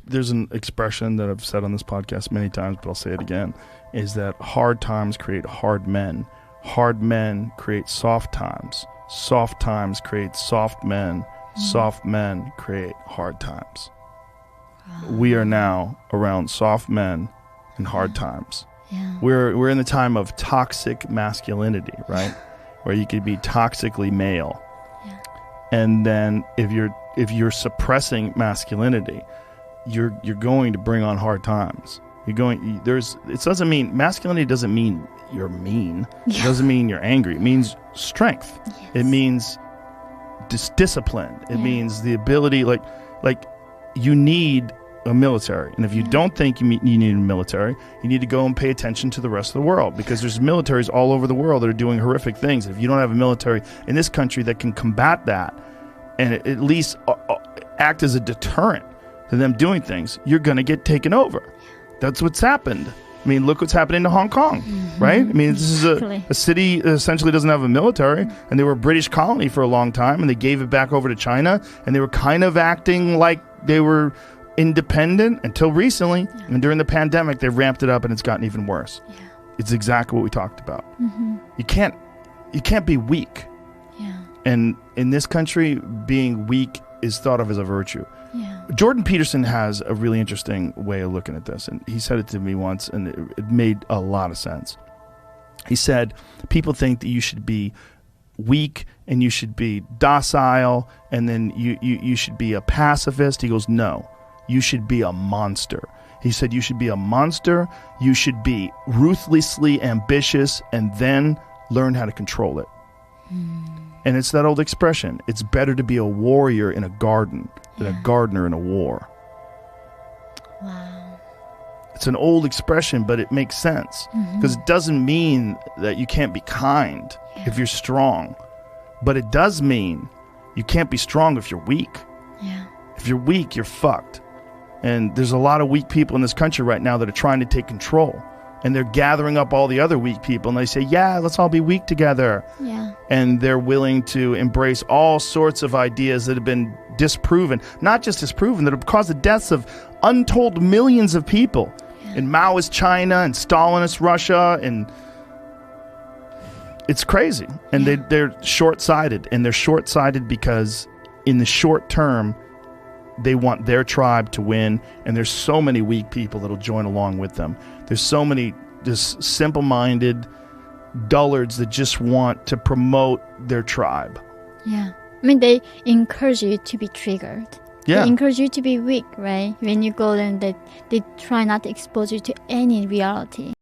there's an expression that I've said on this podcast many times, but I'll say it again, is that hard times create hard men. Hard men create soft times. Soft times create soft men. Soft men create hard times. We are now around soft men and hard times. Yeah. We're in the time of toxic masculinity, right? Where you could be toxically male. Yeah. And then if you're suppressing masculinity, you're going to bring on hard times. It doesn't mean masculinity doesn't mean you're mean. Yeah. It doesn't mean you're angry. It means strength. Yes. It means discipline. It means the ability, like you need a military. And if you don't think you need a military, you need to go and pay attention to the rest of the world, because there's militaries all over the world that are doing horrific things. If you don't have a military in this country that can combat that and at least act as a deterrent to them doing things, you're going to get taken over. That's what's happened. I mean, look what's happening to Hong Kong, right? I mean, this is a city that essentially doesn't have a military, and they were a British colony for a long time, and they gave it back over to China, and they were kind of acting like they were independent until recently. And during the pandemic, they ramped it up, and it's gotten even worse. Yeah. It's exactly what we talked about. You can't be weak. Yeah. And in this country, being weak is thought of as a virtue. Yeah. Jordan Peterson has a really interesting way of looking at this, and he said it to me once, and it made a lot of sense. He said, people think that you should be weak and you should be docile, and then you should be a pacifist. He goes, no, you should be a monster. He said, you should be a monster, you should be ruthlessly ambitious, and then learn how to control it. And it's that old expression, it's better to be a warrior in a garden than a gardener in a war. Wow. It's an old expression, but it makes sense, because it doesn't mean that you can't be kind if you're strong, but it does mean you can't be strong if you're weak. Yeah. If you're weak, you're fucked. And there's a lot of weak people in this country right now that are trying to take control, and they're gathering up all the other weak people, and they say, yeah, let's all be weak together. Yeah. And they're willing to embrace all sorts of ideas that have been disproven, not just disproven, that have caused the deaths of untold millions of people in Maoist China and Stalinist Russia, and it's crazy. And they're short-sighted, and they're short-sighted because in the short term, they want their tribe to win, and there's so many weak people that'll join along with them. There's so many just simple-minded dullards that just want to promote their tribe. Yeah. I mean, they encourage you to be triggered. Yeah. They encourage you to be weak, right? When you go there, they try not to expose you to any reality.